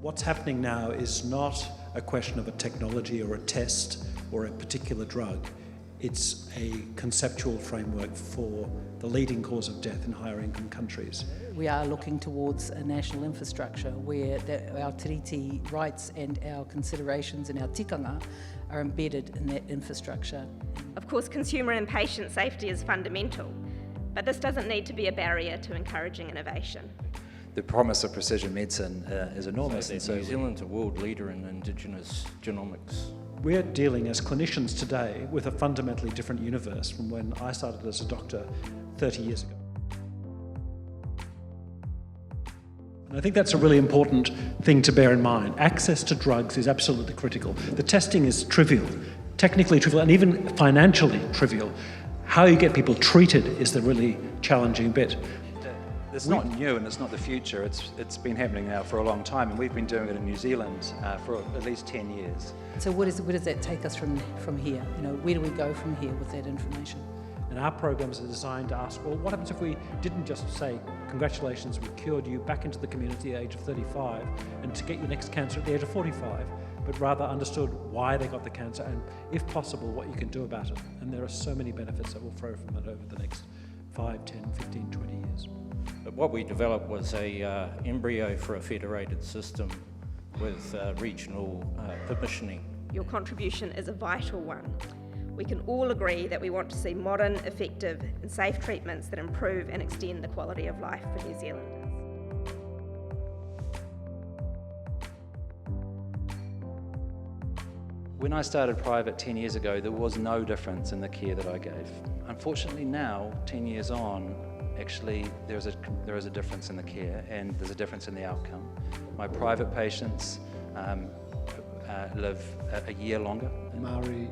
What's happening now is not a question of a technology or a test or a particular drug. It's a conceptual framework for the leading cause of death in higher income countries. We are looking towards a national infrastructure where our tiriti rights and our considerations and our tikanga are embedded in that infrastructure. Of course, consumer and patient safety is fundamental, but this doesn't need to be a barrier to encouraging innovation. The promise of precision medicine is enormous. So New Zealand's a world leader in Indigenous genomics. We're dealing as clinicians today with a fundamentally different universe from when I started as a doctor 30 years ago. And I think that's a really important thing to bear in mind. Access to drugs is absolutely critical. The testing is trivial, technically trivial, and even financially trivial. How you get people treated is the really challenging bit. It's not new and it's not the future. It's been happening now for a long time, and we've been doing it in New Zealand for at least 10 years. So where does that take us from here? You know, where do we go from here with that information? And our programs are designed to ask, well, what happens if we didn't just say, congratulations, we cured you back into the community at the age of 35 and to get your next cancer at the age of 45, but rather understood why they got the cancer and, if possible, what you can do about it. And there are so many benefits that will flow from it over the next 5, 10, 15, 20 years. But what we developed was a embryo for a federated system with regional permissioning. Your contribution is a vital one. We can all agree that we want to see modern, effective and safe treatments that improve and extend the quality of life for New Zealanders. When I started private 10 years ago, there was no difference in the care that I gave. Unfortunately now, 10 years on, actually there is a difference in the care and there's a difference in the outcome. My private patients live a year longer. Maori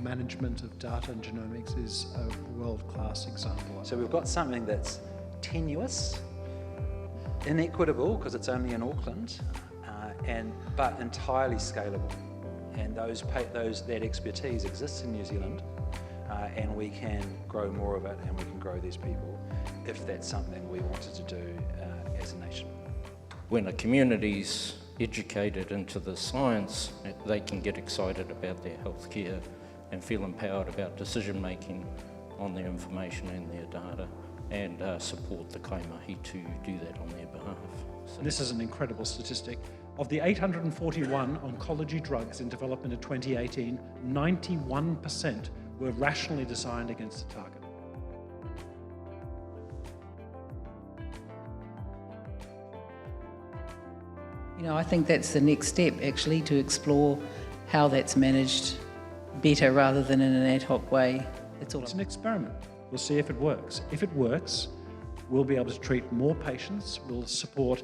management of data and genomics is a world-class example. So we've got something that's tenuous, inequitable because it's only in Auckland, but entirely scalable. And that expertise exists in New Zealand, and we can grow more of it and we can grow these people if that's something we wanted to do as a nation. When a community's educated into the science, they can get excited about their healthcare and feel empowered about decision making on their information and their data, and support the mahi to do that on their behalf. So this is an incredible statistic. Of the 841 oncology drugs in development in 2018, 91% were rationally designed against a target. You know, I think that's the next step, actually, to explore how that's managed better rather than in an ad hoc way. It's an experiment. We'll see if it works. If it works, we'll be able to treat more patients. We'll support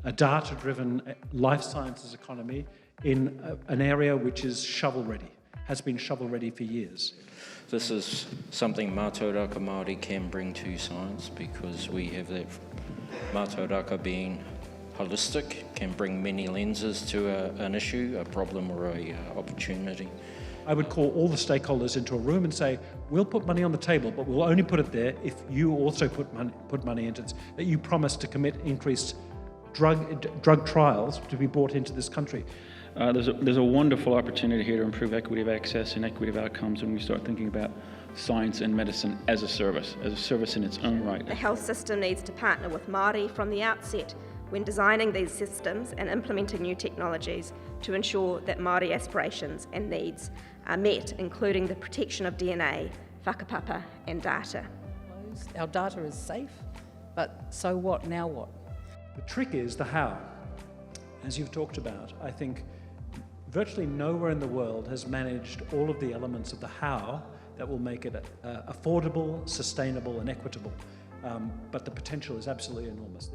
a data-driven life sciences economy in an area which is shovel-ready, has been shovel-ready for years. This is something Mātauraka Māori can bring to science, because we have that Mātauraka being holistic, can bring many lenses to an issue, a problem or a opportunity. I would call all the stakeholders into a room and say, we'll put money on the table, but we'll only put it there if you also put money into it, that you promise to commit increased drug trials to be brought into this country. There's a wonderful opportunity here to improve equity of access and equity of outcomes when we start thinking about science and medicine as a service in its own right. The health system needs to partner with Māori from the outset when designing these systems and implementing new technologies to ensure that Māori aspirations and needs are met, including the protection of DNA, whakapapa and data. Our data is safe, but so what, now what? The trick is the how. As you've talked about, I think virtually nowhere in the world has managed all of the elements of the how that will make it affordable, sustainable and equitable. But the potential is absolutely enormous.